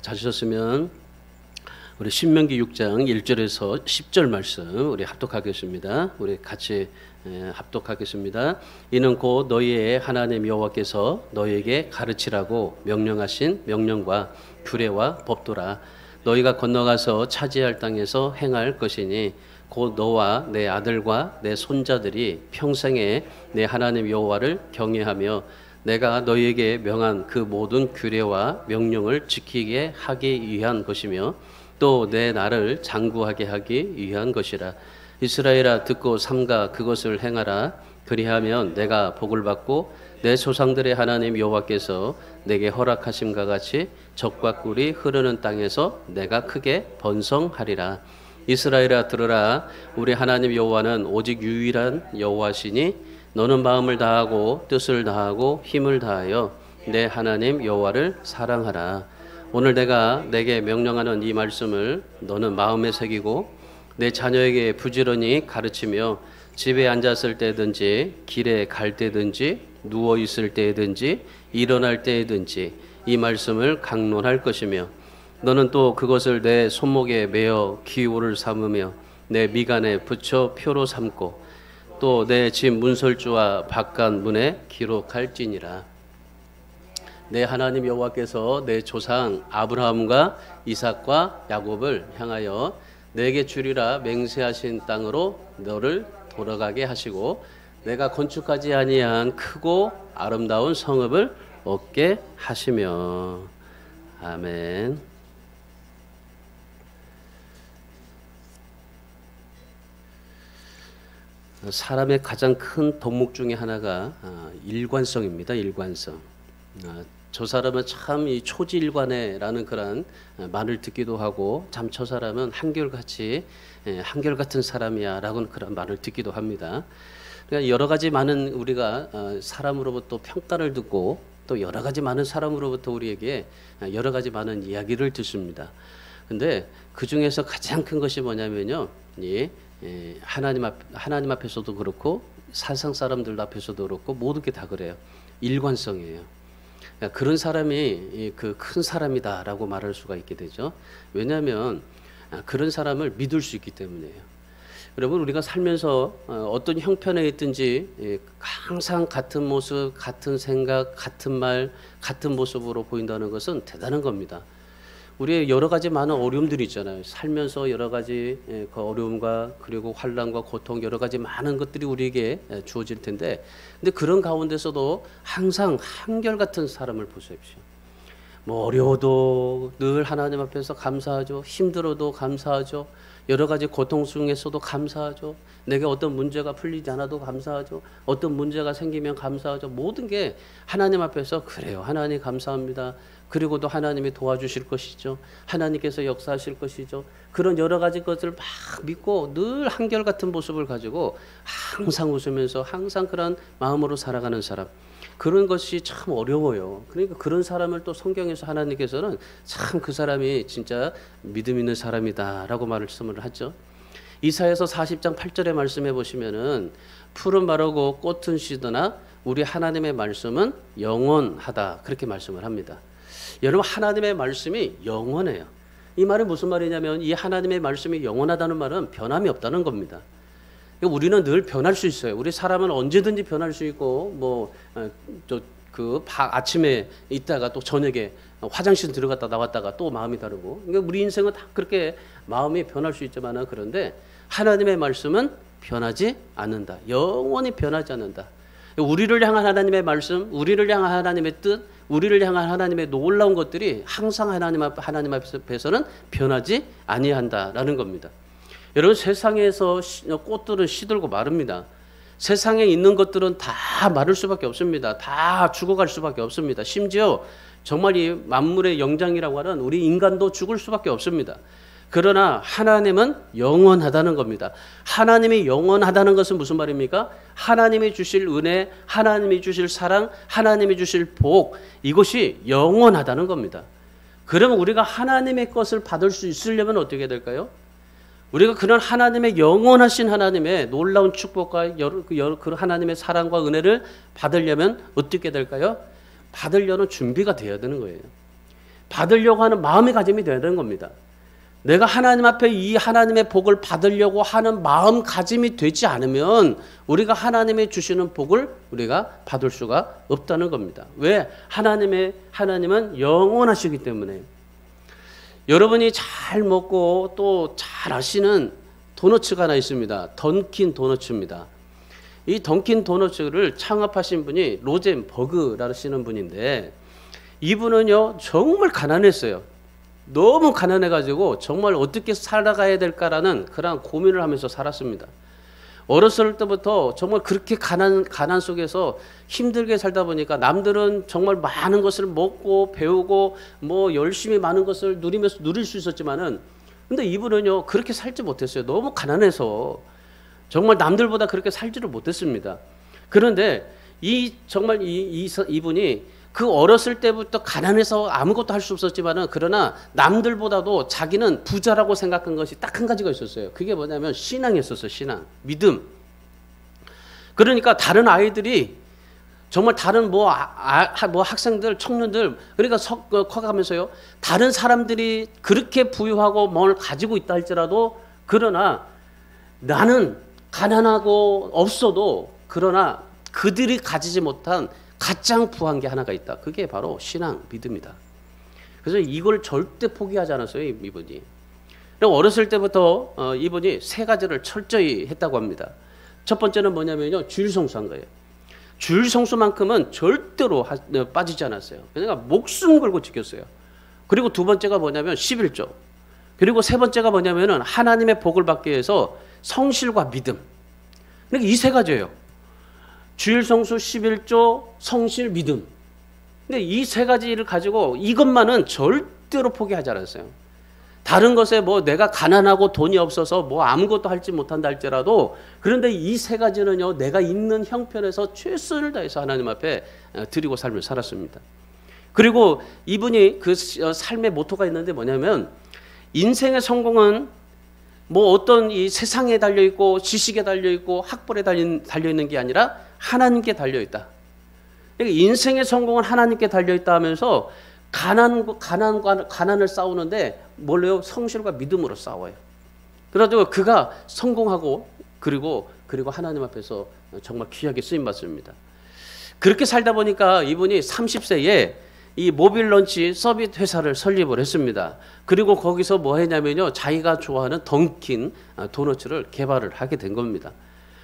찾으셨으면 우리 신명기 6장 1절에서 10절 말씀 우리 합독하겠습니다. 우리 같이 합독하겠습니다. 이는 곧 너희의 하나님 여호와께서 너희에게 가르치라고 명령하신 명령과 규례와 법도라. 너희가 건너가서 차지할 땅에서 행할 것이니 곧 너와 내 아들과 내 손자들이 평생에 내 하나님 여호와를 경외하며 내가 너희에게 명한 그 모든 규례와 명령을 지키게 하기 위한 것이며 또 내 나를 장구하게 하기 위한 것이라. 이스라엘아 듣고 삼가 그것을 행하라. 그리하면 내가 복을 받고 내 조상들의 하나님 여호와께서 내게 허락하심과 같이 적과 꿀이 흐르는 땅에서 내가 크게 번성하리라. 이스라엘아 들으라. 우리 하나님 여호와는 오직 유일한 여호와시니 너는 마음을 다하고 뜻을 다하고 힘을 다하여 내 하나님 여호와를 사랑하라. 오늘 내가 내게 명령하는 이 말씀을 너는 마음에 새기고 내 자녀에게 부지런히 가르치며 집에 앉았을 때든지 길에 갈 때든지 누워 있을 때든지 일어날 때든지 이 말씀을 강론할 것이며 너는 또 그것을 내 손목에 매어 기호를 삼으며 내 미간에 붙여 표로 삼고 또 내 집 문설주와 바깥 문에 기록할지니라. 내 하나님 여호와께서 내 조상 아브라함과 이삭과 야곱을 향하여 내게 주리라 맹세하신 땅으로 너를 돌아가게 하시고 내가 건축하지 아니한 크고 아름다운 성읍을 얻게 하시며. 아멘. 사람의 가장 큰 덕목 중에 하나가 일관성입니다. 일관성. 저 사람은 참 이 초지일관해라는 그런 말을 듣기도 하고 참 저 사람은 한결같이 한결같은 사람이야라고 그런 말을 듣기도 합니다. 그러니까 여러 가지 많은 우리가 사람으로부터 평가를 듣고 또 여러 가지 많은 사람으로부터 우리에게 여러 가지 많은 이야기를 듣습니다. 근데 그 중에서 가장 큰 것이 뭐냐면요, 하나님 앞에서도 그렇고 세상 사람들 앞에서도 그렇고 모든 게 다 그래요. 일관성이에요. 그런 사람이 그 큰 사람이다라고 말할 수가 있게 되죠. 왜냐하면 그런 사람을 믿을 수 있기 때문이에요. 여러분, 우리가 살면서 어떤 형편에 있든지 항상 같은 모습, 같은 생각, 같은 말, 같은 모습으로 보인다는 것은 대단한 겁니다. 우리의 여러 가지 많은 어려움들이 있잖아요. 살면서 여러 가지 그 어려움과 그리고 환난과 고통 여러 가지 많은 것들이 우리에게 주어질 텐데, 근데 그런 가운데서도 항상 한결같은 사람을 보십시오. 뭐 어려워도 늘 하나님 앞에서 감사하죠. 힘들어도 감사하죠. 여러 가지 고통 중에서도 감사하죠. 내게 어떤 문제가 풀리지 않아도 감사하죠. 어떤 문제가 생기면 감사하죠. 모든 게 하나님 앞에서 그래요. 하나님 감사합니다. 그리고 또 하나님이 도와주실 것이죠. 하나님께서 역사하실 것이죠. 그런 여러 가지 것을 막 믿고 늘 한결같은 모습을 가지고 항상 웃으면서 항상 그런 마음으로 살아가는 사람, 그런 것이 참 어려워요. 그러니까 그런 사람을 또 성경에서 하나님께서는 참 그 사람이 진짜 믿음 있는 사람이다라고 말씀을 하죠. 이사야서 40장 8절의 말씀해 보시면은 풀은 마르고 꽃은 시드나 우리 하나님의 말씀은 영원하다, 그렇게 말씀을 합니다. 여러분, 하나님의 말씀이 영원해요. 이 말은 무슨 말이냐면 이 하나님의 말씀이 영원하다는 말은 변함이 없다는 겁니다. 우리는 늘 변할 수 있어요. 우리 사람은 언제든지 변할 수 있고 아침에 있다가 또 저녁에 화장실 들어갔다 나왔다가 또 마음이 다르고, 그러니까 우리 인생은 다 그렇게 마음이 변할 수 있지만 그런데 하나님의 말씀은 변하지 않는다. 영원히 변하지 않는다. 우리를 향한 하나님의 말씀, 우리를 향한 하나님의 뜻, 우리를 향한 하나님의 놀라운 것들이 항상 하나님 앞에서는 변하지 아니한다라는 겁니다. 여러분, 세상에서 꽃들은 시들고 마릅니다. 세상에 있는 것들은 다 마를 수밖에 없습니다. 다 죽어갈 수밖에 없습니다. 심지어 정말 이 만물의 영장이라고 하는 우리 인간도 죽을 수밖에 없습니다. 그러나 하나님은 영원하다는 겁니다. 하나님이 영원하다는 것은 무슨 말입니까? 하나님이 주실 은혜, 하나님이 주실 사랑, 하나님이 주실 복, 이것이 영원하다는 겁니다. 그러면 우리가 하나님의 것을 받을 수 있으려면 어떻게 될까요? 우리가 그런 하나님의 영원하신 하나님의 놀라운 축복과 그 하나님의 사랑과 은혜를 받으려면 어떻게 될까요? 받으려는 준비가 되어야 되는 거예요. 받으려고 하는 마음가짐이 되어야 되는 겁니다. 내가 하나님 앞에 이 하나님의 복을 받으려고 하는 마음가짐이 되지 않으면 우리가 하나님이 주시는 복을 우리가 받을 수가 없다는 겁니다. 왜? 하나님은 영원하시기 때문에. 여러분이 잘 먹고 또 잘 아시는 도너츠가 하나 있습니다. 던킨 도너츠입니다. 이 던킨 도너츠를 창업하신 분이 로젠버그라시는 분인데, 이분은요 정말 가난했어요. 너무 가난해가지고 정말 어떻게 살아가야 될까라는 그런 고민을 하면서 살았습니다. 어렸을 때부터 정말 그렇게 가난 속에서 힘들게 살다 보니까 남들은 정말 많은 것을 먹고 배우고 뭐 열심히 많은 것을 누릴 수 있었지만은, 근데 이분은요 그렇게 살지 못했어요. 너무 가난해서 정말 남들보다 그렇게 살지를 못했습니다. 그런데 이분이 그 어렸을 때부터 가난해서 아무것도 할 수 없었지만은, 그러나 남들보다도 자기는 부자라고 생각한 것이 딱 한 가지가 있었어요. 그게 뭐냐면 신앙이었었어요. 신앙, 믿음. 그러니까 다른 아이들이 정말 다른 뭐 학생들, 청년들, 그러니까 커가면서요 다른 사람들이 그렇게 부유하고 뭘 가지고 있다 할지라도, 그러나 나는 가난하고 없어도 그러나 그들이 가지지 못한 가장 부한 게 하나가 있다. 그게 바로 신앙, 믿음이다. 그래서 이걸 절대 포기하지 않았어요, 이분이. 어렸을 때부터 이분이 세 가지를 철저히 했다고 합니다. 첫 번째는 뭐냐면요, 주일 성수한 거예요. 주일 성수만큼은 절대로 빠지지 않았어요. 그러니까 목숨 걸고 지켰어요. 그리고 두 번째가 뭐냐면 11조. 그리고 세 번째가 뭐냐면은 하나님의 복을 받기 위해서 성실과 믿음. 그러니까 이 세 가지예요. 주일 성수, 11조, 성실, 믿음. 근데 이 세 가지를 가지고 이것만은 절대로 포기하지 않았어요. 다른 것에 뭐 내가 가난하고 돈이 없어서 뭐 아무것도 하지 못한다 할지라도, 그런데 이 세 가지는요 내가 있는 형편에서 최선을 다해서 하나님 앞에 드리고 삶을 살았습니다. 그리고 이분이 그 삶의 모토가 있는데 뭐냐면, 인생의 성공은 뭐 어떤 이 세상에 달려있고 지식에 달려있고 학벌에 달려있는 게 아니라 하나님께 달려있다. 그러니까 인생의 성공은 하나님께 달려있다 하면서 가난을 싸우는데 뭘로요? 성실과 믿음으로 싸워요. 그래가지고 그가 성공하고 그리고 하나님 앞에서 정말 귀하게 쓰임받습니다. 그렇게 살다 보니까 이분이 30세에 이 모빌런치 서밋 회사를 설립을 했습니다. 그리고 거기서 뭐 했냐면요, 자기가 좋아하는 던킨 도너츠를 개발을 하게 된 겁니다.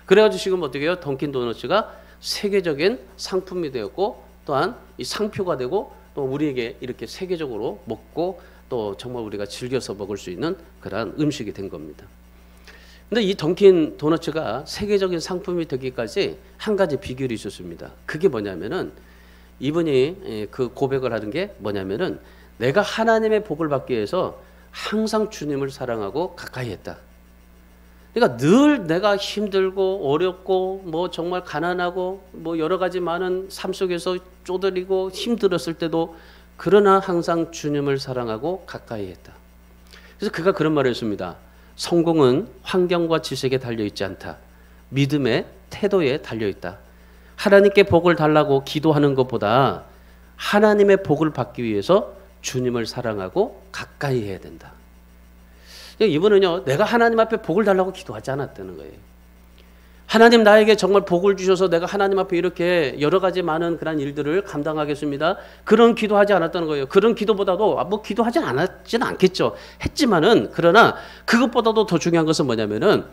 그래가지고 지금 어떻게 해요? 던킨 도너츠가 세계적인 상품이 되었고, 또한 이 상표가 되고, 또 우리에게 이렇게 세계적으로 먹고 또 정말 우리가 즐겨서 먹을 수 있는 그러한 음식이 된 겁니다. 근데 이 던킨 도너츠가 세계적인 상품이 되기까지 한 가지 비결이 있었습니다. 그게 뭐냐면은, 이분이 그 고백을 하는 게 뭐냐면은, 내가 하나님의 복을 받기 위해서 항상 주님을 사랑하고 가까이 했다. 그러니까 늘 내가 힘들고 어렵고 뭐 정말 가난하고 뭐 여러 가지 많은 삶 속에서 쪼들리고 힘들었을 때도, 그러나 항상 주님을 사랑하고 가까이 했다. 그래서 그가 그런 말을 했습니다. 성공은 환경과 지식에 달려있지 않다. 믿음의 태도에 달려있다. 하나님께 복을 달라고 기도하는 것보다 하나님의 복을 받기 위해서 주님을 사랑하고 가까이 해야 된다. 이분은요, 내가 하나님 앞에 복을 달라고 기도하지 않았다는 거예요. 하나님 나에게 정말 복을 주셔서 내가 하나님 앞에 이렇게 여러 가지 많은 그런 일들을 감당하겠습니다. 그런 기도하지 않았다는 거예요. 그런 기도보다도 뭐 기도하지 않았지는 않겠죠. 했지만은, 그러나 그것보다도 더 중요한 것은 뭐냐면은,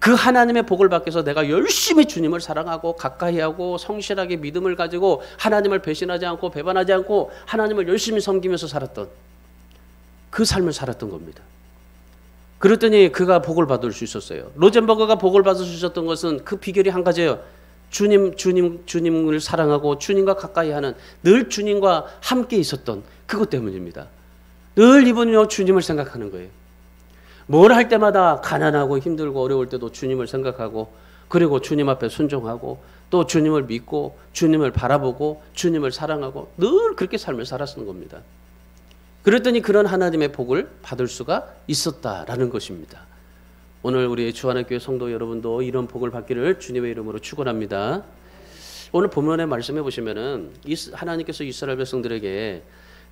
그 하나님의 복을 받기 위해서 내가 열심히 주님을 사랑하고 가까이 하고 성실하게 믿음을 가지고 하나님을 배신하지 않고 배반하지 않고 하나님을 열심히 섬기면서 살았던 그 삶을 살았던 겁니다. 그랬더니 그가 복을 받을 수 있었어요. 로젠버그가 복을 받을 수 있었던 것은 그 비결이 한 가지예요. 주님을 사랑하고 주님과 가까이 하는, 늘 주님과 함께 있었던 그것 때문입니다. 늘 이분은요, 주님을 생각하는 거예요. 뭘 할 때마다 가난하고 힘들고 어려울 때도 주님을 생각하고, 그리고 주님 앞에 순종하고, 또 주님을 믿고 주님을 바라보고 주님을 사랑하고 늘 그렇게 삶을 살았던 겁니다. 그랬더니 그런 하나님의 복을 받을 수가 있었다라는 것입니다. 오늘 우리 주하나교회 성도 여러분도 이런 복을 받기를 주님의 이름으로 축원합니다. 오늘 본문의 말씀해 보시면은 하나님께서 이스라엘 백성들에게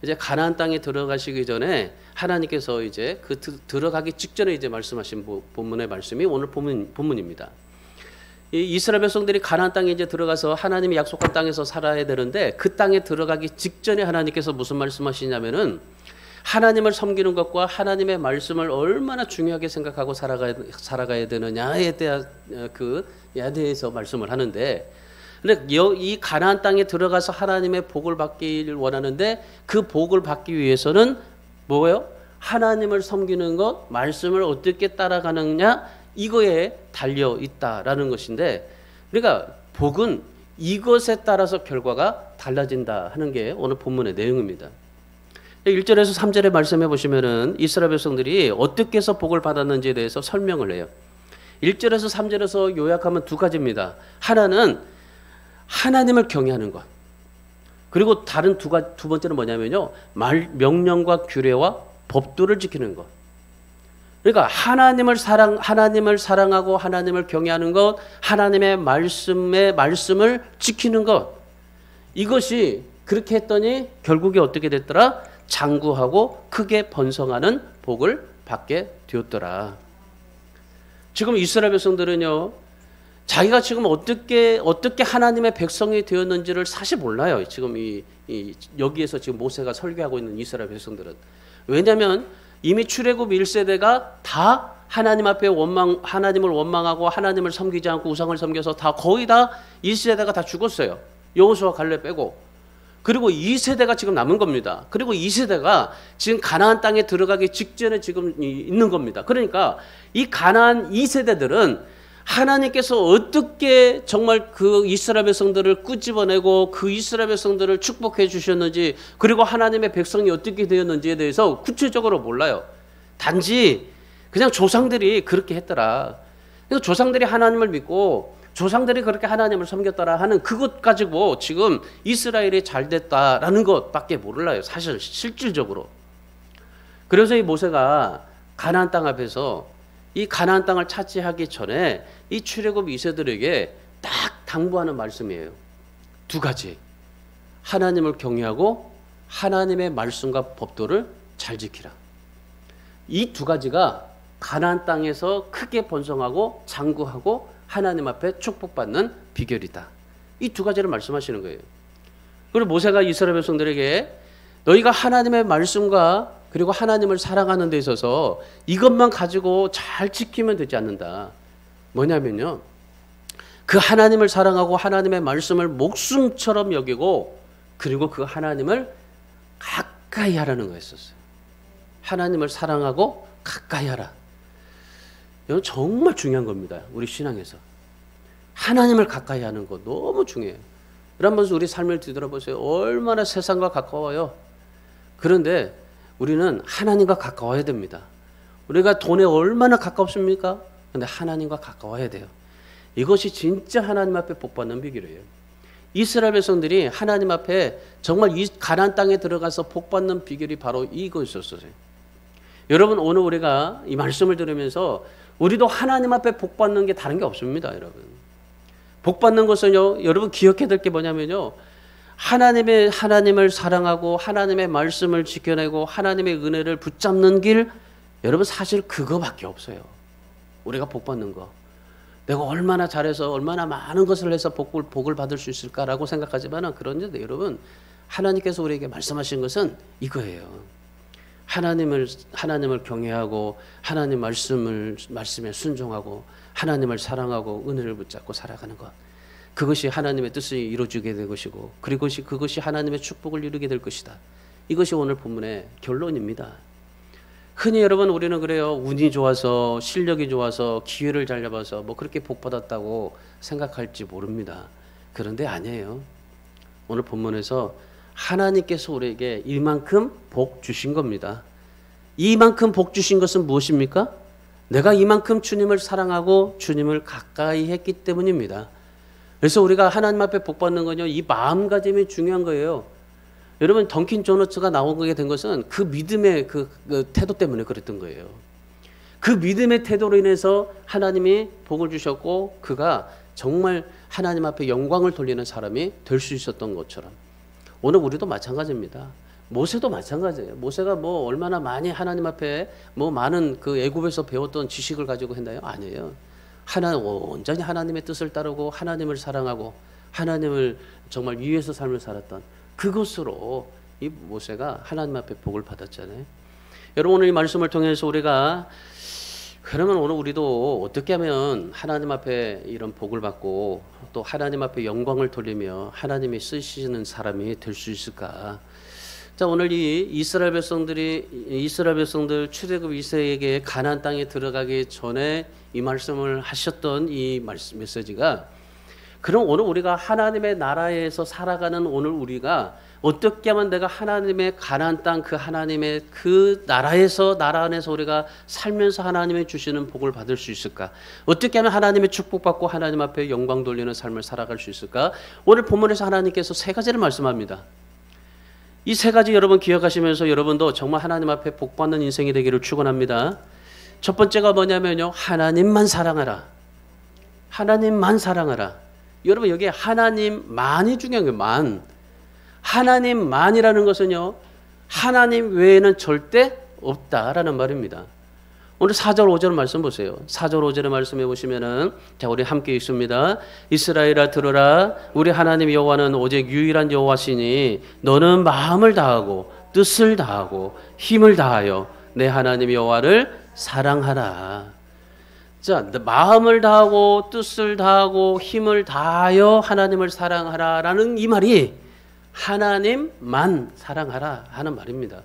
이제 가나안 땅에 들어가시기 전에 하나님께서 이제 그 들어가기 직전에 이제 말씀하신 본문의 말씀이 오늘 본문입니다. 이 이스라엘 백성들이 가나안 땅에 이제 들어가서 하나님이 약속한 땅에서 살아야 되는데 그 땅에 들어가기 직전에 하나님께서 무슨 말씀하시냐면은 하나님을 섬기는 것과 하나님의 말씀을 얼마나 중요하게 생각하고 살아가야 되느냐에 대해서 말씀을 하는데, 근데 이 가나안 땅에 들어가서 하나님의 복을 받기를 원하는데 그 복을 받기 위해서는 뭐예요? 하나님을 섬기는 것, 말씀을 어떻게 따라가느냐, 이거에 달려 있다라는 것인데, 그러니까 복은 이것에 따라서 결과가 달라진다 하는 게 오늘 본문의 내용입니다. 1절에서 3절의 말씀해 보시면은 이스라엘 백성들이 어떻게 해서 복을 받았는지에 대해서 설명을 해요. 1절에서 3절에서 요약하면 두 가지입니다. 하나는 하나님을 경외하는 것. 그리고 다른 두 번째는 뭐냐면요, 명령과 규례와 법도를 지키는 것. 그러니까 하나님을 사랑하고 하나님을 경외하는 것, 하나님의 말씀을 지키는 것. 이것이 그렇게 했더니 결국에 어떻게 됐더라? 장구하고 크게 번성하는 복을 받게 되었더라. 지금 이스라엘 백성들은요, 자기가 지금 어떻게 하나님의 백성이 되었는지를 사실 몰라요. 지금 여기에서 지금 모세가 설교하고 있는 이스라엘 백성들은. 왜냐하면 이미 출애굽 1세대가 다 하나님 앞에 하나님을 원망하고 하나님을 섬기지 않고 우상을 섬겨서 거의 다 1세대가 다 죽었어요. 여호수아 갈렙 빼고. 그리고 2세대가 지금 남은 겁니다. 그리고 2세대가 지금 가나안 땅에 들어가기 직전에 지금 있는 겁니다. 그러니까 이 가나안 2세대들은 하나님께서 어떻게 정말 그 이스라엘 백성들을 끄집어내고 그 이스라엘 백성들을 축복해 주셨는지, 그리고 하나님의 백성이 어떻게 되었는지에 대해서 구체적으로 몰라요. 단지 그냥 조상들이 그렇게 했더라. 그래서 조상들이 하나님을 믿고 조상들이 그렇게 하나님을 섬겼더라 하는 그것 가지고 지금 이스라엘이 잘 됐다라는 것밖에 몰라요. 사실 실질적으로. 그래서 이 모세가 가나안 땅 앞에서 이 가나안 땅을 차지하기 전에 이 출애굽 2세들에게 딱 당부하는 말씀이에요. 두 가지. 하나님을 경외하고 하나님의 말씀과 법도를 잘 지키라. 이 두 가지가 가나안 땅에서 크게 번성하고 장구하고 하나님 앞에 축복받는 비결이다. 이 두 가지를 말씀하시는 거예요. 그리고 모세가 이스라엘 백성들에게 너희가 하나님의 말씀과 그리고 하나님을 사랑하는 데 있어서 이것만 가지고 잘 지키면 되지 않는다. 뭐냐면요, 그 하나님을 사랑하고 하나님의 말씀을 목숨처럼 여기고 그리고 그 하나님을 가까이 하라는 거였었어요. 하나님을 사랑하고 가까이 하라. 이건 정말 중요한 겁니다. 우리 신앙에서. 하나님을 가까이 하는 거 너무 중요해요. 한번 우리 삶을 뒤돌아보세요. 얼마나 세상과 가까워요. 그런데 우리는 하나님과 가까워야 됩니다. 우리가 돈에 얼마나 가깝습니까? 그런데 하나님과 가까워야 돼요. 이것이 진짜 하나님 앞에 복받는 비결이에요. 이스라엘 백성들이 하나님 앞에 정말 이 가나안 땅에 들어가서 복받는 비결이 바로 이것이었어요. 여러분, 오늘 우리가 이 말씀을 들으면서 우리도 하나님 앞에 복받는 게 다른 게 없습니다. 여러분, 복받는 것은요, 여러분 기억해야 될 게 뭐냐면요, 하나님을 사랑하고 하나님의 말씀을 지켜내고 하나님의 은혜를 붙잡는 길, 여러분 사실 그거밖에 없어요. 우리가 복받는 거. 내가 얼마나 잘해서 얼마나 많은 것을 해서 복을 받을 수 있을까라고 생각하지만 그런데 여러분, 하나님께서 우리에게 말씀하신 것은 이거예요. 하나님을 경외하고 하나님 말씀에 순종하고 하나님을 사랑하고 은혜를 붙잡고 살아가는 것. 그것이 하나님의 뜻을 이루어지게 될 것이고 그것이 하나님의 축복을 이루게 될 것이다. 이것이 오늘 본문의 결론입니다. 흔히 여러분 우리는 그래요. 운이 좋아서 실력이 좋아서 기회를 잘 잡아서 뭐 그렇게 복 받았다고 생각할지 모릅니다. 그런데 아니에요. 오늘 본문에서 하나님께서 우리에게 이만큼 복 주신 겁니다. 이만큼 복 주신 것은 무엇입니까? 내가 이만큼 주님을 사랑하고 주님을 가까이 했기 때문입니다. 그래서 우리가 하나님 앞에 복 받는 건요, 이 마음가짐이 중요한 거예요. 여러분, 던킨 도너츠가 나오게 된 것은 그 믿음의 그 태도 때문에 그랬던 거예요. 그 믿음의 태도로 인해서 하나님이 복을 주셨고 그가 정말 하나님 앞에 영광을 돌리는 사람이 될 수 있었던 것처럼 오늘 우리도 마찬가지입니다. 모세도 마찬가지예요. 모세가 뭐 얼마나 많이 하나님 앞에 뭐 많은 그 애굽에서 배웠던 지식을 가지고 했나요? 아니에요. 온전히 하나님의 뜻을 따르고 하나님을 사랑하고 하나님을 정말 위해서 삶을 살았던 그것으로 이 모세가 하나님 앞에 복을 받았잖아요. 여러분 오늘 이 말씀을 통해서 우리가 그러면 오늘 우리도 어떻게 하면 하나님 앞에 이런 복을 받고 또 하나님 앞에 영광을 돌리며 하나님이 쓰시는 사람이 될 수 있을까? 자, 오늘 이 이스라엘 백성들 출애굽 2세에게 가나안 땅에 들어가기 전에 이 말씀을 하셨던 이 메시지가 그럼 오늘 우리가 하나님의 나라에서 살아가는 오늘 우리가 어떻게 하면 내가 하나님의 가나안 땅 그 하나님의 그 나라에서 나라 안에서 우리가 살면서 하나님의 주시는 복을 받을 수 있을까? 어떻게 하면 하나님의 축복받고 하나님 앞에 영광 돌리는 삶을 살아갈 수 있을까? 오늘 본문에서 하나님께서 세 가지를 말씀합니다. 이 세 가지 여러분 기억하시면서 여러분도 정말 하나님 앞에 복받는 인생이 되기를 축원합니다. 첫 번째가 뭐냐면요. 하나님만 사랑하라. 하나님만 사랑하라. 여러분 여기에 하나님만이 중요한 거예요. 만. 하나님만이라는 것은요. 하나님 외에는 절대 없다라는 말입니다. 오늘 4절 5절 말씀 보세요. 4절 5절의 말씀해 보시면은 자 우리 함께 읽습니다. 이스라엘아 들으라. 우리 하나님 여호와는 오직 유일한 여호와시니 너는 마음을 다하고 뜻을 다하고 힘을 다하여 내 하나님 여호와를 사랑하라. 자, 마음을 다하고 뜻을 다하고 힘을 다하여 하나님을 사랑하라라는 이 말이 하나님만 사랑하라 하는 말입니다.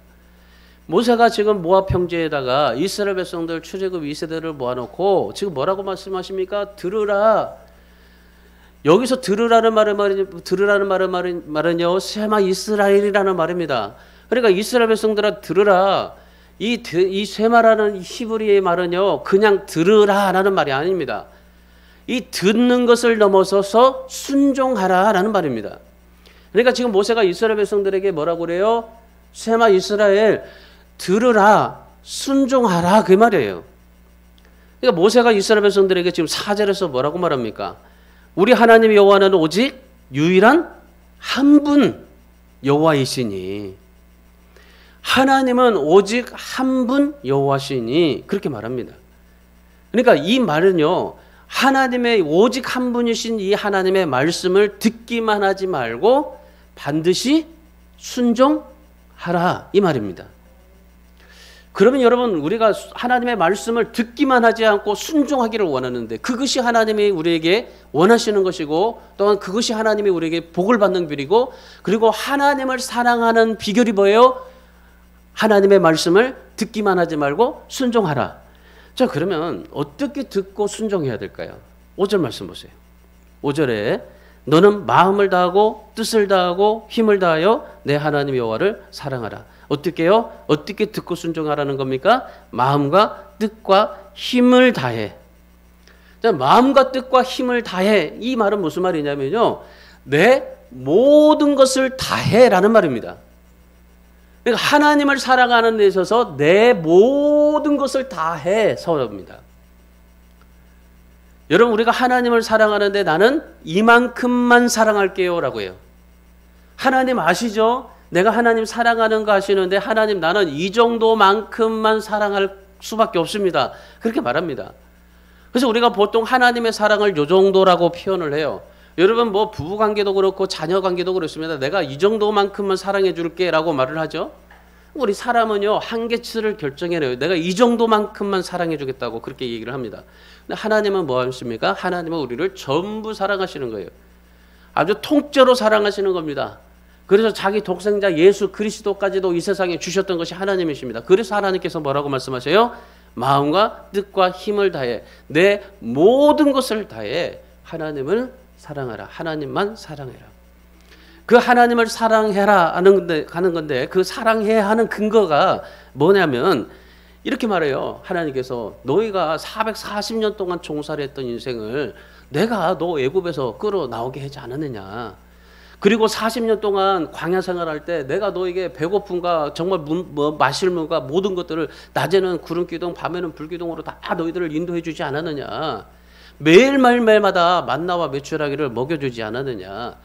모세가 지금 모압 평지에다가 이스라엘 백성들 출애굽 2세대를 모아놓고 지금 뭐라고 말씀하십니까? 들으라. 여기서 들으라는 말은요 세마 이스라엘이라는 말입니다. 그러니까 이스라엘 백성들아 들으라. 이 세마라는 히브리의 말은요 그냥 들으라라는 말이 아닙니다. 이 듣는 것을 넘어서서 순종하라라는 말입니다. 그러니까 지금 모세가 이스라엘 백성들에게 뭐라고 그래요? 세마 이스라엘 들으라 순종하라 그 말이에요. 그러니까 모세가 이스라엘 백성들에게 지금 4절에서 뭐라고 말합니까? 우리 하나님 여호와는 오직 유일한 한 분 여호와이시니 하나님은 오직 한 분 여호와시니 그렇게 말합니다. 그러니까 이 말은요 하나님의 오직 한 분이신 이 하나님의 말씀을 듣기만 하지 말고 반드시 순종하라 이 말입니다. 그러면 여러분 우리가 하나님의 말씀을 듣기만 하지 않고 순종하기를 원하는데 그것이 하나님이 우리에게 원하시는 것이고 또한 그것이 하나님이 우리에게 복을 받는 길이고 그리고 하나님을 사랑하는 비결이 뭐예요? 하나님의 말씀을 듣기만 하지 말고 순종하라. 자 그러면 어떻게 듣고 순종해야 될까요? 5절 말씀 보세요. 5절에 너는 마음을 다하고 뜻을 다하고 힘을 다하여 내 하나님 여호와를 사랑하라. 어떻게요? 어떻게 듣고 순종하라는 겁니까? 마음과 뜻과 힘을 다해. 자, 마음과 뜻과 힘을 다해. 이 말은 무슨 말이냐면요. 내 모든 것을 다해라는 말입니다. 그러니까 하나님을 사랑하는 데 있어서 내 모든 것을 다해서입니다. 여러분 우리가 하나님을 사랑하는데 나는 이만큼만 사랑할게요 라고 해요. 하나님 아시죠? 내가 하나님 사랑하는 거 아시는데 하나님 나는 이 정도만큼만 사랑할 수밖에 없습니다. 그렇게 말합니다. 그래서 우리가 보통 하나님의 사랑을 요 정도라고 표현을 해요. 여러분 뭐 부부관계도 그렇고 자녀관계도 그렇습니다. 내가 이 정도만큼만 사랑해 줄게 라고 말을 하죠. 우리 사람은요 한계치를 결정해내요. 내가 이 정도만큼만 사랑해 주겠다고 그렇게 얘기를 합니다. 근데 하나님은 뭐 하십니까? 하나님은 우리를 전부 사랑하시는 거예요. 아주 통째로 사랑하시는 겁니다. 그래서 자기 독생자 예수 그리스도까지도 이 세상에 주셨던 것이 하나님이십니다. 그래서 하나님께서 뭐라고 말씀하세요? 마음과 뜻과 힘을 다해 내 모든 것을 다해 하나님을 사랑하라. 하나님만 사랑해라. 그 하나님을 사랑해라 하는 건데 그 사랑해야 하는 근거가 뭐냐면 이렇게 말해요. 하나님께서 너희가 440년 동안 종살이 했던 인생을 내가 너 애굽에서 끌어 나오게 하지 않았느냐. 그리고 40년 동안 광야 생활할 때 내가 너에게 배고픔과 정말 마실 물과 모든 것들을 낮에는 구름기둥 밤에는 불기둥으로 다 너희들을 인도해 주지 않았느냐. 매일마다 만나와 메추라기를 먹여주지 않았느냐.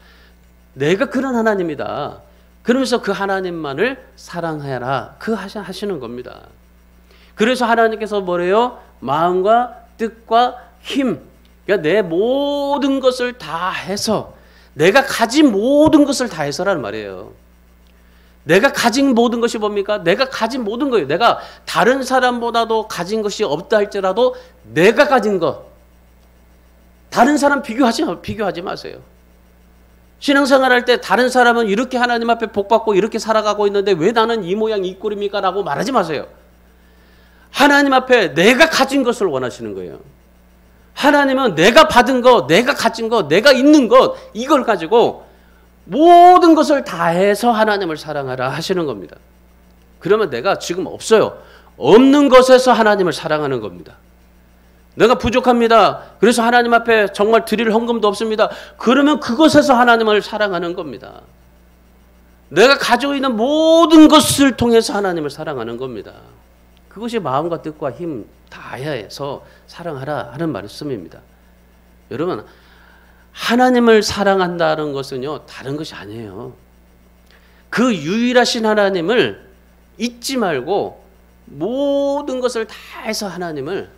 내가 그런 하나님이다. 그러면서 그 하나님만을 사랑해라. 그 하시는 겁니다. 그래서 하나님께서 뭐래요? 마음과 뜻과 힘. 그러니까 내 모든 것을 다 해서, 내가 가진 모든 것을 다 해서라는 말이에요. 내가 가진 모든 것이 뭡니까? 내가 가진 모든 거예요. 내가 다른 사람보다도 가진 것이 없다 할지라도 내가 가진 것. 다른 사람 비교하지 마세요. 신앙생활 할 때 다른 사람은 이렇게 하나님 앞에 복받고 이렇게 살아가고 있는데 왜 나는 이 모양 이 꼴입니까? 라고 말하지 마세요. 하나님 앞에 내가 가진 것을 원하시는 거예요. 하나님은 내가 받은 것, 내가 가진 것, 내가 있는 것, 이걸 가지고 모든 것을 다해서 하나님을 사랑하라 하시는 겁니다. 그러면 내가 지금 없어요. 없는 것에서 하나님을 사랑하는 겁니다. 내가 부족합니다. 그래서 하나님 앞에 정말 드릴 헌금도 없습니다. 그러면 그것에서 하나님을 사랑하는 겁니다. 내가 가지고 있는 모든 것을 통해서 하나님을 사랑하는 겁니다. 그것이 마음과 뜻과 힘 다해서 사랑하라 하는 말씀입니다. 여러분, 하나님을 사랑한다는 것은요, 다른 것이 아니에요. 그 유일하신 하나님을 잊지 말고 모든 것을 다해서 하나님을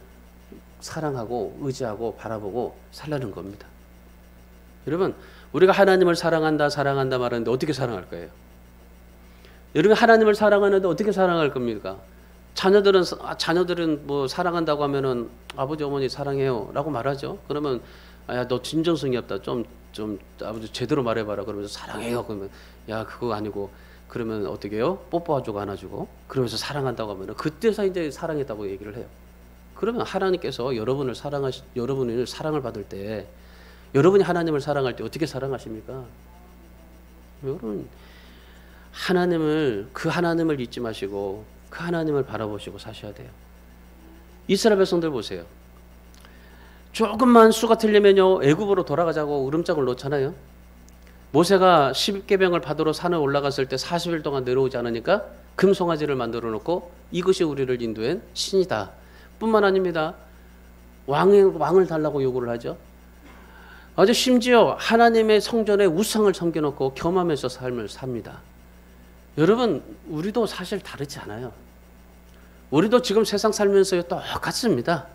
사랑하고 의지하고 바라보고 살라는 겁니다. 여러분, 우리가 하나님을 사랑한다 말하는데 어떻게 사랑할 거예요? 여러분, 하나님을 사랑하는데 어떻게 사랑할 겁니까? 자녀들은 뭐 사랑한다고 하면은 아버지 어머니 사랑해요 라고 말하죠. 그러면 야, 너 진정성이 없다. 좀 아버지 제대로 말해봐라. 그러면서 사랑해요. 그러면 야, 그거 아니고 그러면 어떻게 해요? 뽀뽀해주고 안아주고 그러면서 사랑한다고 하면은 그때서 이제 사랑했다고 얘기를 해요. 그러면 하나님께서 여러분을 사랑을 받을 때, 여러분이 하나님을 사랑할 때 어떻게 사랑하십니까? 여러분, 그 하나님을 잊지 마시고 그 하나님을 바라보시고 사셔야 돼요. 이스라엘 백성들 보세요. 조금만 수가 틀리면요, 애굽으로 돌아가자고 으름장을 놓잖아요. 모세가 10계명을 받으러 산에 올라갔을 때 40일 동안 내려오지 않으니까 금송아지를 만들어 놓고 이것이 우리를 인도한 신이다. 뿐만 아닙니다. 왕을 달라고 요구를 하죠. 아주 심지어 하나님의 성전에 우상을 섬겨놓고 겸하면서 삶을 삽니다. 여러분, 우리도 사실 다르지 않아요. 우리도 지금 세상 살면서 똑같습니다.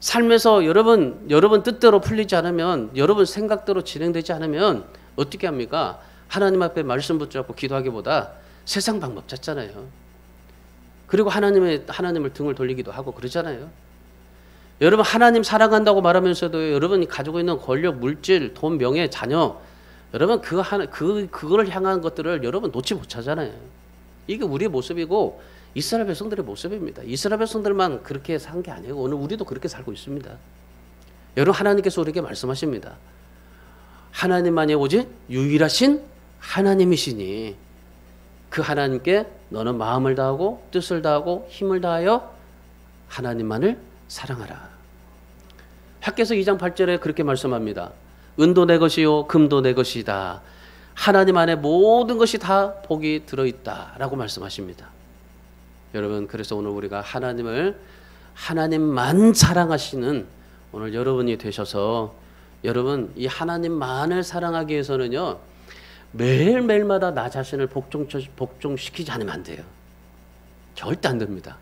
삶에서 여러분 뜻대로 풀리지 않으면, 여러분 생각대로 진행되지 않으면 어떻게 합니까? 하나님 앞에 말씀 붙잡고 기도하기보다 세상 방법 찾잖아요. 그리고 하나님을 등을 돌리기도 하고 그러잖아요. 여러분, 하나님 사랑한다고 말하면서도 여러분이 가지고 있는 권력, 물질, 돈, 명예, 자녀, 여러분 그걸 향한 것들을 여러분 놓지 못하잖아요. 이게 우리의 모습이고 이스라엘 백성들의 모습입니다. 이스라엘 백성들만 그렇게 산 게 아니고 오늘 우리도 그렇게 살고 있습니다. 여러분, 하나님께서 우리에게 말씀하십니다. 하나님만이 오직 유일하신 하나님이시니 그 하나님께 너는 마음을 다하고 뜻을 다하고 힘을 다하여 하나님만을 사랑하라. 학개서 2장 8절에 그렇게 말씀합니다. 은도 내 것이요 금도 내 것이다. 하나님 안에 모든 것이 다 복이 들어있다 라고 말씀하십니다. 여러분, 그래서 오늘 우리가 하나님만 사랑하시는 오늘 여러분이 되셔서, 여러분 이 하나님만을 사랑하기 위해서는요, 매일매일마다 나 자신을 복종시키지 않으면 안 돼요. 절대 안 됩니다.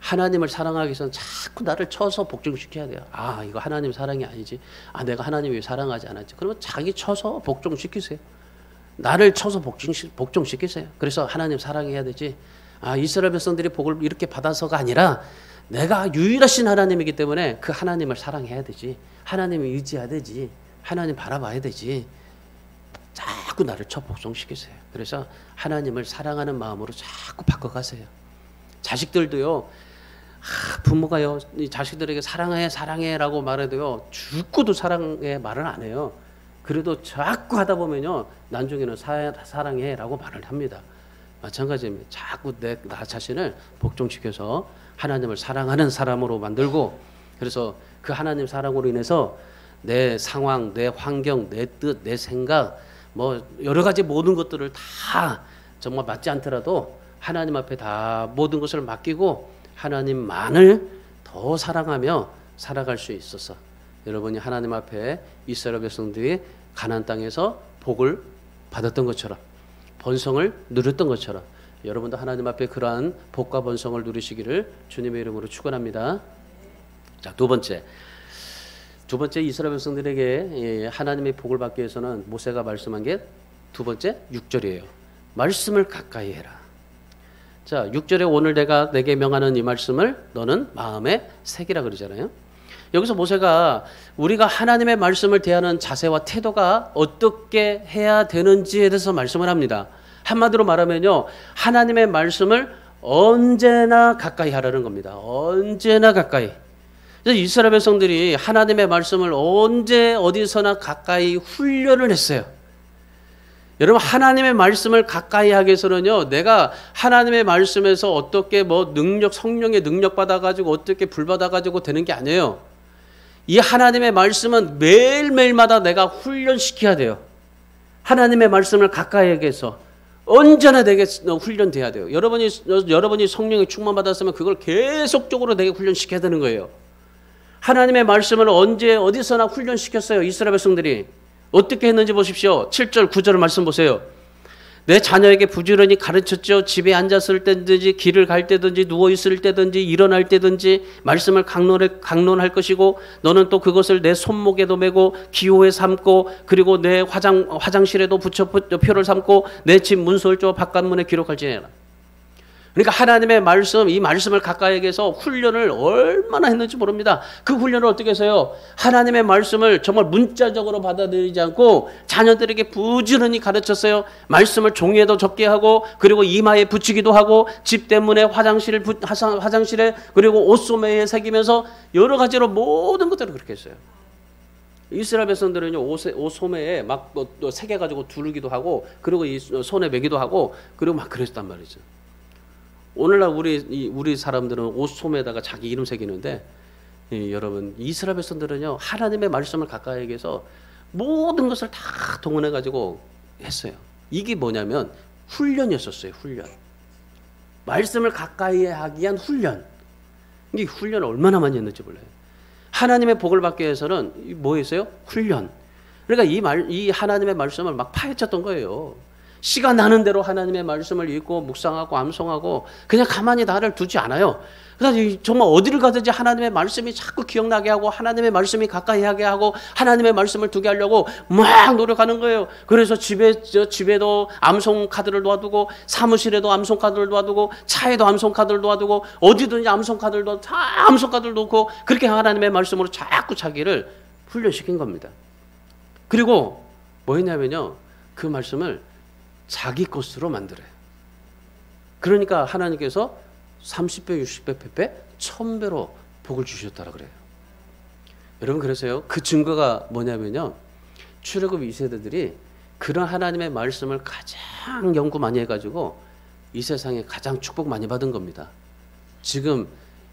하나님을 사랑하기 위해서는 자꾸 나를 쳐서 복종시켜야 돼요. 아, 이거 하나님 사랑이 아니지. 아, 내가 하나님 왜 사랑하지 않았지. 그러면 자기 쳐서 복종시키세요. 나를 쳐서 복종시키세요. 그래서 하나님 사랑해야 되지. 아, 이스라엘 백성들이 복을 이렇게 받아서가 아니라 내가 유일하신 하나님이기 때문에 그 하나님을 사랑해야 되지. 하나님을 의지해야 되지. 하나님 바라봐야 되지. 자꾸 나를 쳐 복종시키세요. 그래서 하나님을 사랑하는 마음으로 자꾸 바꿔가세요. 자식들도요, 부모가요, 이 자식들에게 사랑해 라고 말해도요, 죽고도 사랑해 말을 안 해요. 그래도 자꾸 하다 보면요, 나중에는 사랑해 라고 말을 합니다. 마찬가지입니다. 자꾸 나 자신을 복종시켜서 하나님을 사랑하는 사람으로 만들고, 그래서 그 하나님 사랑으로 인해서 내 상황, 내 환경, 내 뜻, 내 생각, 뭐 여러 가지 모든 것들을 다 정말 맞지 않더라도 하나님 앞에 다 모든 것을 맡기고 하나님만을 더 사랑하며 살아갈 수 있어서, 여러분이 하나님 앞에 이스라엘 백성들이 가나안 땅에서 복을 받았던 것처럼 번성을 누렸던 것처럼 여러분도 하나님 앞에 그러한 복과 번성을 누리시기를 주님의 이름으로 축원합니다. 자, 두 번째 이스라엘 백성들에게 하나님의 복을 받기 위해서는 모세가 말씀한 게 두 번째 6절이에요. 말씀을 가까이 해라. 자, 6절에 오늘 내가 내게 명하는 이 말씀을 너는 마음에 새기라 그러잖아요. 여기서 모세가 우리가 하나님의 말씀을 대하는 자세와 태도가 어떻게 해야 되는지에 대해서 말씀을 합니다. 한마디로 말하면요, 하나님의 말씀을 언제나 가까이 하라는 겁니다. 언제나 가까이. 그래서 이스라엘 백성들이 하나님의 말씀을 언제 어디서나 가까이 훈련을 했어요. 여러분, 하나님의 말씀을 가까이 하기 위해서는요, 내가 하나님의 말씀에서 어떻게 성령의 능력 받아가지고 어떻게 불 받아가지고 되는 게 아니에요. 이 하나님의 말씀은 매일매일마다 내가 훈련시켜야 돼요. 하나님의 말씀을 가까이 하기 위해서 언제나 내게 훈련돼야 돼요. 여러분이 성령의 충만 받았으면 그걸 계속적으로 내게 훈련시켜야 되는 거예요. 하나님의 말씀을 언제 어디서나 훈련시켰어요. 이스라엘 백성들이 어떻게 했는지 보십시오. 7절 9절 말씀 보세요. 내 자녀에게 부지런히 가르쳤죠. 집에 앉았을 때든지 길을 갈 때든지 누워있을 때든지 일어날 때든지 말씀을 강론할 것이고 너는 또 그것을 내 손목에도 메고 기호에 삼고 그리고 내 화장실에도 붙여 표를 삼고 내 집 문설조 바깥문에 기록할지니라. 그러니까 하나님의 말씀, 이 말씀을 가까이 해서 훈련을 얼마나 했는지 모릅니다. 그 훈련을 어떻게 해서요? 하나님의 말씀을 정말 문자적으로 받아들이지 않고 자녀들에게 부지런히 가르쳤어요. 말씀을 종이에도 적게 하고 그리고 이마에 붙이기도 하고 집 대문에 화장실에 그리고 옷소매에 새기면서 여러 가지로 모든 것들을 그렇게 했어요. 이스라엘 백성들은요, 옷 소매에 막 새겨가지고 두르기도 하고 그리고 이 손에 매기도 하고 그리고 막 그랬단 말이죠. 오늘날 우리 사람들은 옷 소매에다가 자기 이름 새기는데 여러분, 이스라엘 백성들은요, 하나님의 말씀을 가까이 해서 모든 것을 다 동원해 가지고 했어요. 이게 뭐냐면 훈련이었었어요. 훈련. 말씀을 가까이 하기 위한 훈련. 이게 훈련을 얼마나 많이 했는지 몰라요. 하나님의 복을 받기 위해서는 뭐 했어요? 훈련. 그러니까 이 하나님의 말씀을 막 파헤쳤던 거예요. 시간 나는 대로 하나님의 말씀을 읽고 묵상하고 암송하고 그냥 가만히 나를 두지 않아요. 그래서 정말 어디를 가든지 하나님의 말씀이 자꾸 기억나게 하고 하나님의 말씀이 가까이 하게 하고 하나님의 말씀을 두게 하려고 막 노력하는 거예요. 그래서 집에도 암송 카드를 놓아두고 사무실에도 암송 카드를 놓아두고 차에도 암송 카드를 놓아두고 어디든지 암송 카드를 놓아두고 다 암송 카드를 놓고 그렇게 하나님의 말씀으로 자꾸 자기를 훈련시킨 겁니다. 그리고 뭐 했냐면요, 그 말씀을 자기 것으로 만들어요. 그러니까 하나님께서 30배, 60배, 100배, 1000배로 복을 주셨다라 그래요. 여러분, 그래서요, 그 증거가 뭐냐면요, 출애굽 2세대들이 그런 하나님의 말씀을 가장 연구 많이 해가지고 이 세상에 가장 축복 많이 받은 겁니다. 지금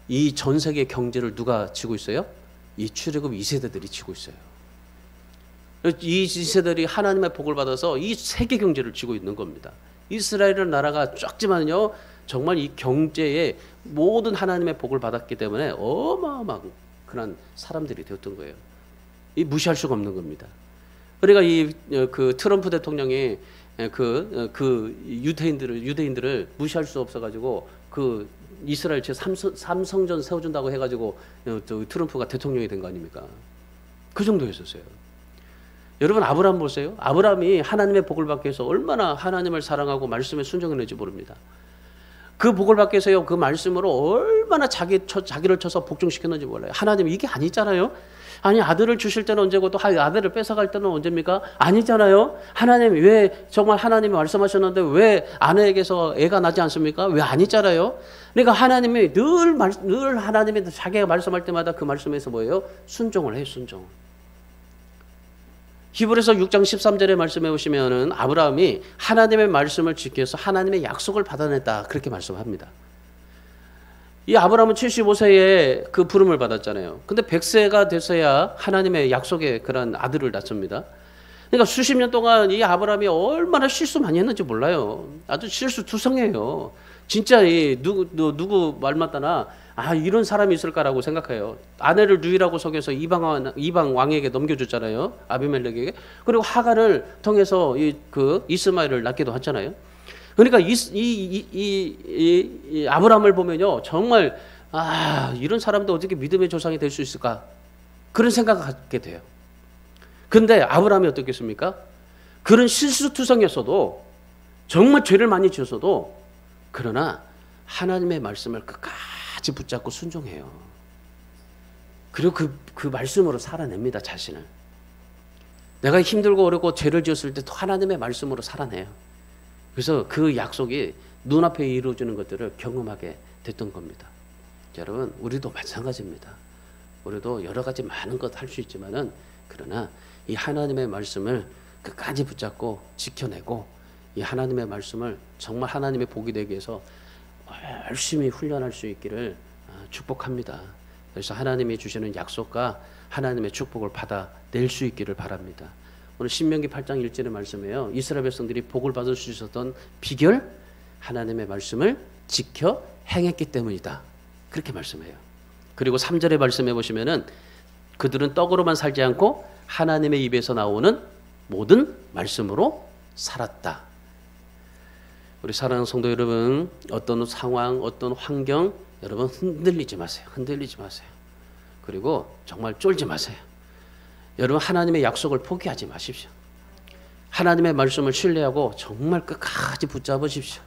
이 전 세계 경제를 누가 지고 있어요? 이 출애굽 2세대들이 지고 있어요. 이 세대들이 하나님의 복을 받아서 이 세계 경제를 쥐고 있는 겁니다. 이스라엘은 나라가 작지만요, 정말 이 경제에 모든 하나님의 복을 받았기 때문에 어마어마한 그런 사람들이 되었던 거예요. 이 무시할 수가 없는 겁니다. 그러니까 그 트럼프 대통령이 유대인들을 무시할 수 없어가지고 그 이스라엘 제 3성전 세워준다고 해가지고 트럼프가 대통령이 된 거 아닙니까? 그 정도였었어요. 여러분, 아브라함 보세요. 아브라함이 하나님의 복을 받기 위해서 얼마나 하나님을 사랑하고 말씀에 순종했는지 모릅니다. 그 복을 받기 위해서요, 그 말씀으로 얼마나 자기를 쳐서 복종시켰는지 몰라요. 하나님 이게 아니잖아요. 아니, 아들을 주실 때는 언제고 또 아들을 뺏어갈 때는 언제입니까? 아니잖아요. 하나님 왜 정말 하나님이 말씀하셨는데 왜 아내에게서 애가 나지 않습니까? 왜 아니잖아요. 그러니까 하나님이 늘 하나님이 자기가 말씀할 때마다 그 말씀에서 뭐예요? 순종을 해요. 순종. 히브리서 6장 13절의 말씀에 보시면은 아브라함이 하나님의 말씀을 지키기 위해서 하나님의 약속을 받아냈다, 그렇게 말씀합니다. 이 아브라함은 75세에 그 부름을 받았잖아요. 근데 100세가 돼서야 하나님의 약속의 그런 아들을 낳습니다. 그러니까 수십 년 동안 이 아브라함이 얼마나 실수 많이 했는지 몰라요. 아주 실수투성이에요. 진짜 누구 말 맞다나 이런 사람이 있을까라고 생각해요. 아내를 누이라고 속여서 이방 왕에게 넘겨줬잖아요. 아비멜렉에게. 그리고 하갈을 통해서 이스마엘을 낳기도 했잖아요. 그러니까 이 아브라함을 보면요, 정말 이런 사람도 어떻게 믿음의 조상이 될 수 있을까? 그런 생각을 갖게 돼요. 근데 아브라함이 어떻겠습니까? 그런 실수투성이었어도, 정말 죄를 많이 지었어도, 그러나 하나님의 말씀을 끝까지 붙잡고 순종해요. 그리고 그 말씀으로 살아냅니다, 자신을. 내가 힘들고 어렵고 죄를 지었을 때도 하나님의 말씀으로 살아내요. 그래서 그 약속이 눈앞에 이루어지는 것들을 경험하게 됐던 겁니다. 여러분, 우리도 마찬가지입니다. 우리도 여러 가지 많은 것 할 수 있지만은, 그러나 이 하나님의 말씀을 끝까지 붙잡고 지켜내고, 이 하나님의 말씀을 정말 하나님의 복이 되기 위해서 열심히 훈련할 수 있기를 축복합니다. 그래서 하나님이 주시는 약속과 하나님의 축복을 받아낼 수 있기를 바랍니다. 오늘 신명기 8장 1절의 말씀이에요. 이스라엘 백성들이 복을 받을 수 있었던 비결, 하나님의 말씀을 지켜 행했기 때문이다. 그렇게 말씀해요. 그리고 3절의 말씀해 보시면은 그들은 떡으로만 살지 않고 하나님의 입에서 나오는 모든 말씀으로 살았다. 우리 사랑하는 성도 여러분, 어떤 상황, 어떤 환경, 여러분 흔들리지 마세요. 흔들리지 마세요. 그리고 정말 쫄지 마세요. 여러분, 하나님의 약속을 포기하지 마십시오. 하나님의 말씀을 신뢰하고 정말 끝까지 붙잡으십시오.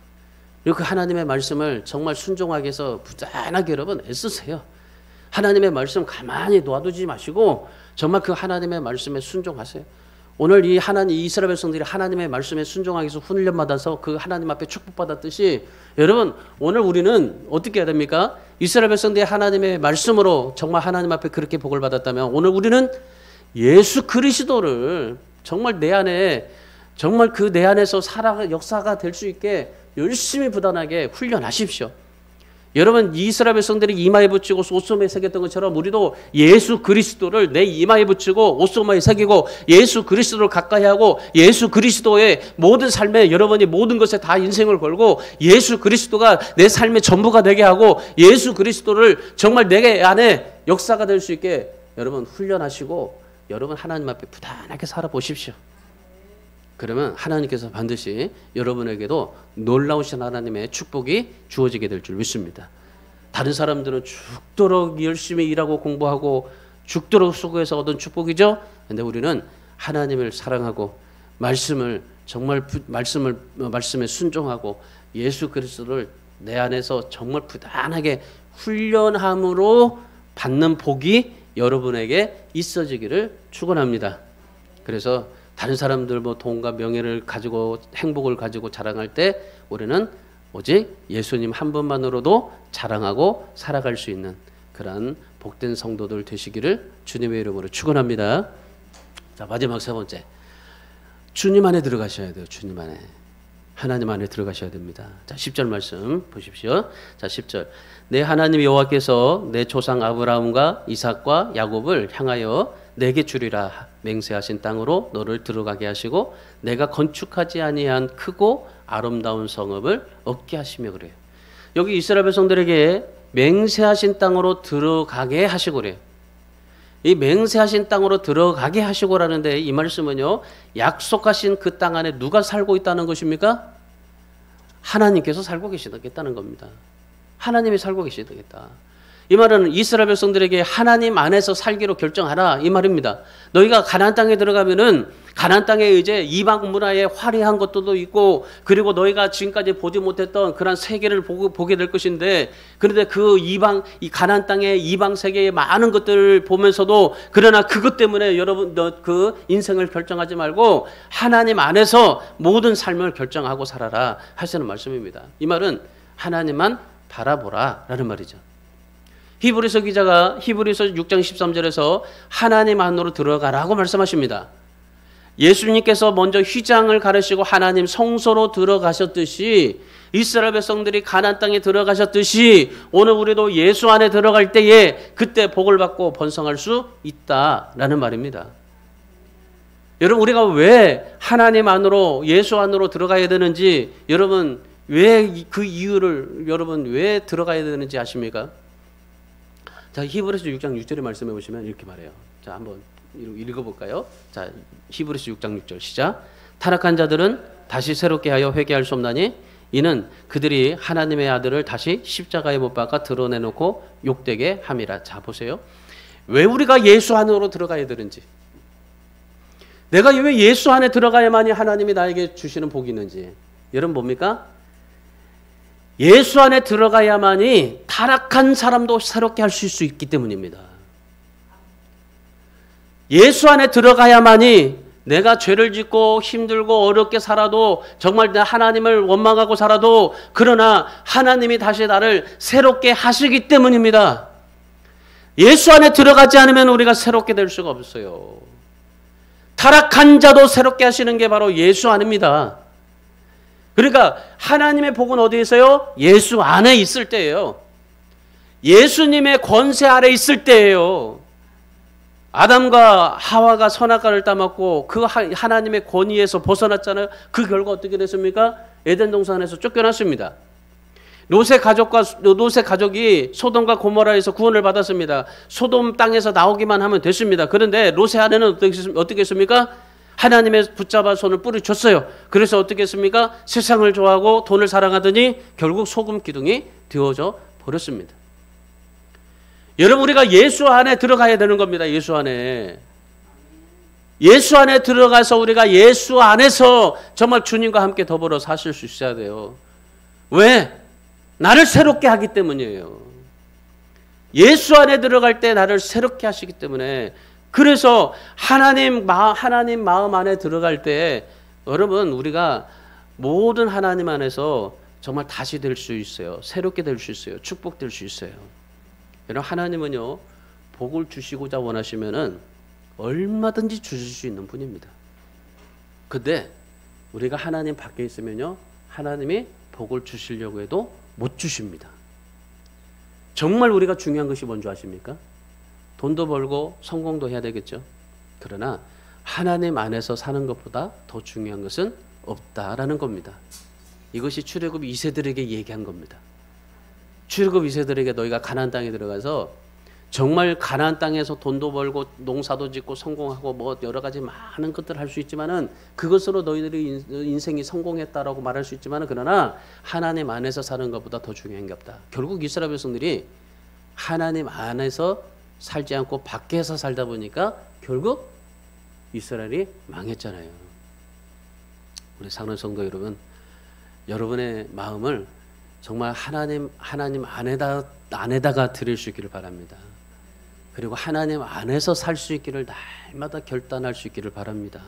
그리고 그 하나님의 말씀을 정말 순종하기 위해서 부단하게 여러분 애쓰세요. 하나님의 말씀 가만히 놔두지 마시고 정말 그 하나님의 말씀에 순종하세요. 오늘 이 이스라엘 백성들이 하나님의 말씀에 순종하기 위해서 훈련받아서 그 하나님 앞에 축복받았듯이, 여러분 오늘 우리는 어떻게 해야 됩니까? 이스라엘 백성들이 하나님의 말씀으로 정말 하나님 앞에 그렇게 복을 받았다면, 오늘 우리는 예수 그리스도를 정말 내 안에, 정말 그 내 안에서 역사가 될 수 있게 열심히 부단하게 훈련하십시오. 여러분, 이스라엘 백성들이 이마에 붙이고 옷소매에 새겼던 것처럼 우리도 예수 그리스도를 내 이마에 붙이고 옷소매에 새기고 예수 그리스도를 가까이 하고 예수 그리스도의 모든 삶에, 여러분이 모든 것에 다 인생을 걸고 예수 그리스도가 내 삶의 전부가 되게 하고 예수 그리스도를 정말 내 안에 역사가 될 수 있게 여러분 훈련하시고 여러분 하나님 앞에 부단하게 살아보십시오. 그러면 하나님께서 반드시 여러분에게도 놀라우신 하나님의 축복이 주어지게 될 줄 믿습니다. 다른 사람들은 죽도록 열심히 일하고 공부하고 죽도록 수고해서 얻은 축복이죠. 그런데 우리는 하나님을 사랑하고 말씀을 정말 말씀에 순종하고 예수 그리스도를 내 안에서 정말 부단하게 훈련함으로 받는 복이 여러분에게 있어지기를 축원합니다. 그래서 다른 사람들 돈과 명예를 가지고 행복을 가지고 자랑할 때 우리는 오직 예수님 한 분만으로도 자랑하고 살아갈 수 있는 그러한 복된 성도들 되시기를 주님의 이름으로 축원합니다. 자, 마지막 세 번째, 주님 안에 들어가셔야 돼요. 주님 안에, 하나님 안에 들어가셔야 됩니다. 자, 10절 말씀 보십시오. 자, 10절. 내 하나님 여호와께서 내 조상 아브라함과 이삭과 야곱을 향하여 내게 주리라 맹세하신 땅으로 너를 들어가게 하시고 내가 건축하지 아니한 크고 아름다운 성읍을 얻게 하시며 그래요. 여기 이스라엘 백성들에게 맹세하신 땅으로 들어가게 하시고 그래요. 이 맹세하신 땅으로 들어가게 하시고라는데 이 말씀은요, 약속하신 그 땅 안에 누가 살고 있다는 것입니까? 하나님께서 살고 계시다는 겁니다. 하나님이 살고 계시겠다. 이 말은 이스라엘 백성들에게 하나님 안에서 살기로 결정하라 이 말입니다. 너희가 가나안 땅에 들어가면은 가나안 땅에 이제 이방 문화의 화려한 것들도 있고, 그리고 너희가 지금까지 보지 못했던 그런 세계를 보게 될 것인데, 그런데 이 가나안 땅의 이방 세계의 많은 것들을 보면서도, 그러나 그것 때문에 여러분 그 인생을 결정하지 말고 하나님 안에서 모든 삶을 결정하고 살아라 하시는 말씀입니다. 이 말은 하나님만 바라보라라는 말이죠. 히브리서 기자가 히브리서 6장 13절에서 하나님 안으로 들어가라고 말씀하십니다. 예수님께서 먼저 휘장을 가르시고 하나님 성소로 들어가셨듯이, 이스라엘 백성들이 가나안 땅에 들어가셨듯이 오늘 우리도 예수 안에 들어갈 때에 그때 복을 받고 번성할 수 있다라는 말입니다. 여러분, 우리가 왜 하나님 안으로, 예수 안으로 들어가야 되는지 여러분 왜 그 이유를 여러분 왜 들어가야 되는지 아십니까? 자, 히브리서 6장 6절의 말씀해 보시면 이렇게 말해요. 자, 한번 읽어볼까요? 자, 히브리서 6장 6절 시작. 타락한 자들은 다시 새롭게 하여 회개할 수 없나니 이는 그들이 하나님의 아들을 다시 십자가에 못 박아 드러내놓고 욕되게 함이라. 자, 보세요. 왜 우리가 예수 안으로 들어가야 되는지, 내가 왜 예수 안에 들어가야만이 하나님이 나에게 주시는 복이 있는지. 여러분 뭡니까? 예수 안에 들어가야만이 타락한 사람도 새롭게 할 수 있기 때문입니다. 예수 안에 들어가야만이 내가 죄를 짓고 힘들고 어렵게 살아도, 정말 하나님을 원망하고 살아도, 그러나 하나님이 다시 나를 새롭게 하시기 때문입니다. 예수 안에 들어가지 않으면 우리가 새롭게 될 수가 없어요. 타락한 자도 새롭게 하시는 게 바로 예수 안입니다. 그러니까 하나님의 복은 어디에 있어요? 예수 안에 있을 때예요. 예수님의 권세 아래 있을 때예요. 아담과 하와가 선악과를 따먹고 그 하나님의 권위에서 벗어났잖아요. 그 결과 어떻게 됐습니까? 에덴 동산에서 쫓겨났습니다. 롯의 가족이 소돔과 고모라에서 구원을 받았습니다. 소돔 땅에서 나오기만 하면 됐습니다. 그런데 롯의 아내는 어떻게 했습니까? 하나님의 붙잡아 손을 뿌리쳤어요. 그래서 어떻게 했습니까? 세상을 좋아하고 돈을 사랑하더니 결국 소금 기둥이 되어져 버렸습니다. 여러분, 우리가 예수 안에 들어가야 되는 겁니다. 예수 안에. 예수 안에 들어가서 우리가 예수 안에서 정말 주님과 함께 더불어 사실 수 있어야 돼요. 왜? 나를 새롭게 하기 때문이에요. 예수 안에 들어갈 때 나를 새롭게 하시기 때문에. 그래서 하나님 마음 안에 들어갈 때 여러분, 우리가 모든 하나님 안에서 정말 다시 될 수 있어요. 새롭게 될 수 있어요. 축복될 수 있어요. 여러분, 하나님은요, 복을 주시고자 원하시면은 얼마든지 주실 수 있는 분입니다. 근데 우리가 하나님 밖에 있으면요, 하나님이 복을 주시려고 해도 못 주십니다. 정말 우리가 중요한 것이 뭔지 아십니까? 돈도 벌고 성공도 해야 되겠죠. 그러나 하나님 안에서 사는 것보다 더 중요한 것은 없다라는 겁니다. 이것이 출애굽 2세들에게 얘기한 겁니다. 출애굽 2세들에게 너희가 가나안 땅에 들어가서 정말 가나안 땅에서 돈도 벌고 농사도 짓고 성공하고 뭐 여러 가지 많은 것들을 할 수 있지만은, 그것으로 너희들의 인생이 성공했다라고 말할 수 있지만은, 그러나 하나님 안에서 사는 것보다 더 중요한 게 없다. 결국 이스라엘 백성들이 하나님 안에서 살지 않고 밖에서 살다 보니까 결국 이스라엘이 망했잖아요. 우리 사랑하는 성도 여러분, 여러분의 마음을 정말 하나님 안에다가 드릴 수 있기를 바랍니다. 그리고 하나님 안에서 살 수 있기를 날마다 결단할 수 있기를 바랍니다.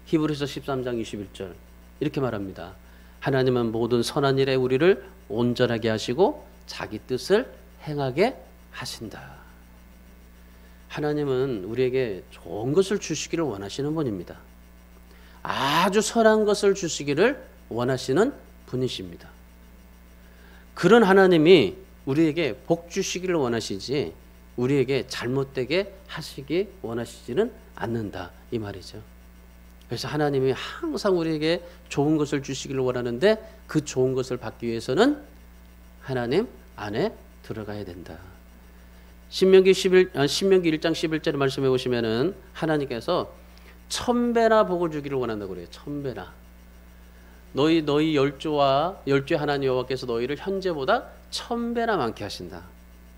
히브리서 13장 21절 이렇게 말합니다. 하나님은 모든 선한 일에 우리를 온전하게 하시고 자기 뜻을 행하게 하신다. 하나님은 우리에게 좋은 것을 주시기를 원하시는 분입니다. 아주 선한 것을 주시기를 원하시는 분이십니다. 그런 하나님이 우리에게 복 주시기를 원하시지 우리에게 잘못되게 하시기 원하시지는 않는다, 이 말이죠. 그래서 하나님이 항상 우리에게 좋은 것을 주시기를 원하는데, 그 좋은 것을 받기 위해서는 하나님 안에 들어가야 된다. 신명기 1장 11절에 말씀해 보시면은 하나님께서 1000배나 복을 주기를 원한다고 그래요. 1000배나. 너희 열조의 하나님 여호와께서 너희를 현재보다 1000배나 많게 하신다.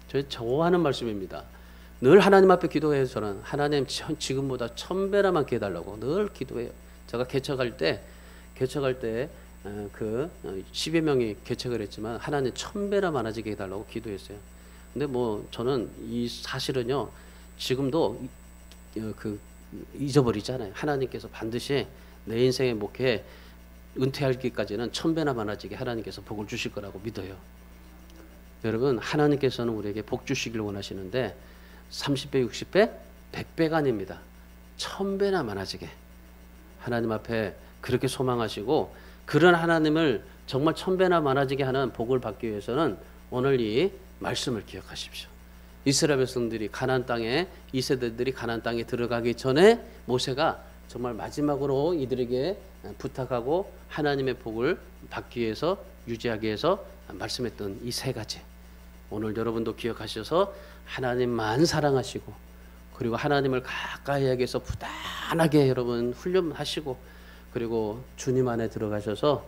저희 좋아하는 말씀입니다. 늘 하나님 앞에 기도해요. 저는 하나님 지금보다 1000배나 많게 해달라고 늘 기도해요. 제가 개척할 때 그 10여 명이 개척을 했지만 하나님 1000배나 많아지게 해달라고 기도했어요. 근데 뭐 저는 이 사실은요, 지금도 그 잊어버리잖아요. 하나님께서 반드시 내 인생의 목회 은퇴하기까지는 1000배나 많아지게 하나님께서 복을 주실 거라고 믿어요. 여러분, 하나님께서는 우리에게 복 주시길 원하시는데 30배, 60배, 100배가 아닙니다. 1000배나 많아지게 하나님 앞에 그렇게 소망하시고, 그런 하나님을 정말 1000배나 많아지게 하는 복을 받기 위해서는 오늘 이 말씀을 기억하십시오. 이스라엘 백성들이 가나안 땅에, 이 세대들이 가나안 땅에 들어가기 전에 모세가 정말 마지막으로 이들에게 부탁하고 하나님의 복을 받기 위해서 유지하기 위해서 말씀했던 이 세 가지, 오늘 여러분도 기억하셔서 하나님만 사랑하시고, 그리고 하나님을 가까이 하기 위해서 부단하게 여러분 훈련하시고, 그리고 주님 안에 들어가셔서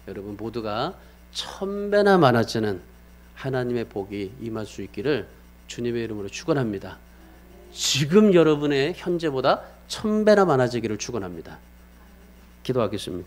여러분 모두가 1000배나 많아지는 하나님의 복이 임할 수 있기를 주님의 이름으로 축원합니다. 지금 여러분의 현재보다 1000배나 많아지기를 축원합니다. 기도하겠습니다.